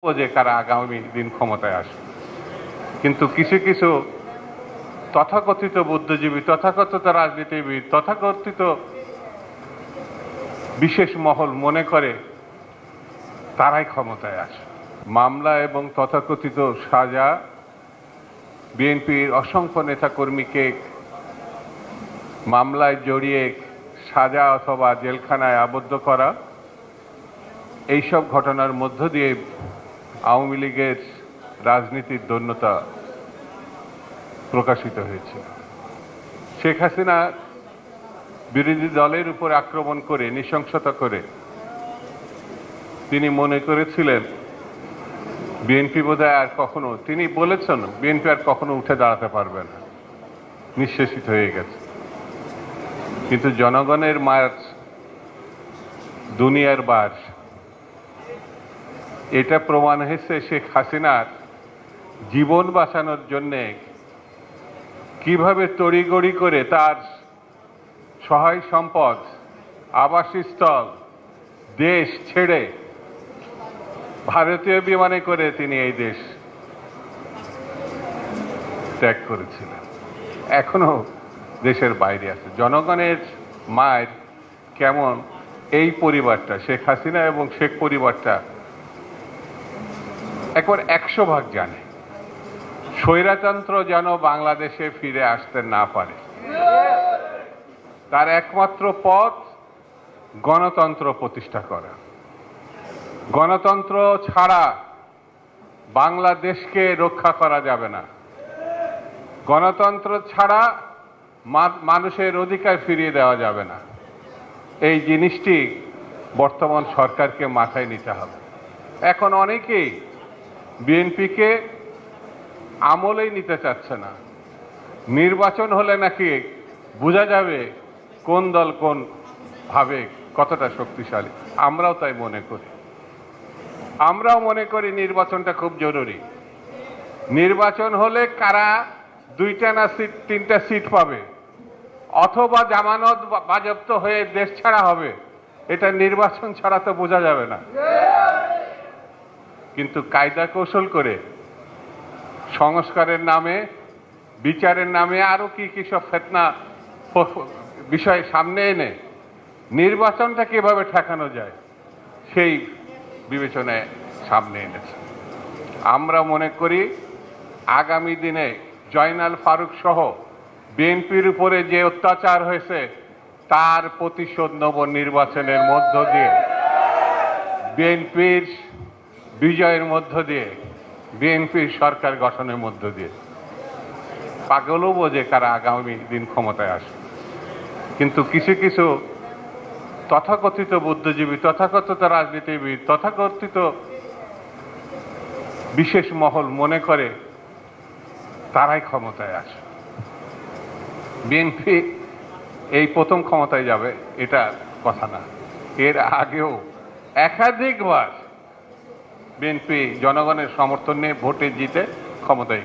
যে কারা আগামী দিন ক্ষমতায় আসবে, কিন্তু কিছু কিছু তথাকথিত বুদ্ধিজীবী, তথাকথিত রাজনীতিবিদ, তথাকথিত বিশেষ মহল মনে করে তারাই ক্ষমতায় আসে। মামলা এবং তথাকথিত সাজা, বিএনপির অসংখ্য নেতাকর্মীকে মামলায় জড়িয়ে সাজা অথবা জেলখানায় আবদ্ধ করা, এইসব ঘটনার মধ্য দিয়ে আওয়ামী লীগের রাজনীতির দৈন্যতা প্রকাশিত হয়েছিল। শেখ হাসিনা বিরোধী দলের উপর আক্রমণ করে, নৃশংসতা করে তিনি মনে করেছিলেন বিএনপি বোধহয় আর কখনো, তিনি বলেছেন বিএনপি আর কখনো উঠে দাঁড়াতে পারবে না, নিঃশেষিত হয়ে গেছে। কিন্তু জনগণের মার, দুনিয়ার বার, এটা প্রমাণ হয়েছে শেখ হাসিনার জীবন বাঁচানোর জন্যে কিভাবে তড়িগড়ি করে তার সহায় সম্পদ, আবাসস্থল, দেশ ছেড়ে ভারতীয় বিমানে করে তিনি এই দেশ ত্যাগ করেছিলেন। এখনো দেশের বাইরে আছে। জনগণের মায়ের কেমন এই পরিবারটা, শেখ হাসিনা এবং শেখ পরিবারটা একবার 100 ভাগ জানে। স্বৈরতন্ত্র যেন বাংলাদেশে ফিরে আসতে না পারে, তার একমাত্র পথ গণতন্ত্র প্রতিষ্ঠা করা। গণতন্ত্র ছাড়া বাংলাদেশকে রক্ষা করা যাবে না। গণতন্ত্র ছাড়া মানুষের অধিকার ফিরিয়ে দেওয়া যাবে না। এই জিনিসটি বর্তমান সরকারকে মাথায় নিতে হবে। এখন অনেকেই বিএনপিকে আমলেই নিতে চাচ্ছে না। নির্বাচন হলে নাকি বোঝা যাবে কোন দল কোন ভাবে কতটা শক্তিশালী। আমরাও তাই মনে করি। আমরাও মনে করি নির্বাচনটা খুব জরুরি। নির্বাচন হলে কারা 2টা না 3টা সিট পাবে, অথবা জামানত বাজেয়াপ্ত হয়ে দেশ ছাড়া হবে, এটা নির্বাচন ছাড়া তো বোঝা যাবে না। কিন্তু কায়দা কৌশল করে সংস্কারের নামে, বিচারের নামে আরো কি কি সব ফিতনা বিষয় সামনে এনে নির্বাচনটা কিভাবে ঠেকানো যায় সেই বিবেচনায় সামনে এনেছে। আমরা মনে করি আগামী দিনে জয়নাল ফারুক সহ বিএনপির উপরে যে অত্যাচার হয়েছে তার প্রতিশোধ নেব নির্বাচনের মধ্য দিয়ে, বিএনপির বিজয়ের মধ্য দিয়ে, বিএনপির সরকার গঠনের মধ্য দিয়ে। পাগলও বোঝে কারা আগামী দিন ক্ষমতায় আসে, কিন্তু কিছু কিছু তথাকথিত বুদ্ধিজীবী, তথাকথিত রাজনীতিবিদ, তথাকথিত বিশেষ মহল মনে করে তারাই ক্ষমতায় আসে। বিএনপি এই প্রথম ক্ষমতায় যাবে এটা কথা না, এর আগেও একাধিকবার বিএনপি জনগণের সমর্থন নিয়ে ভোটে জিতে ক্ষমতায়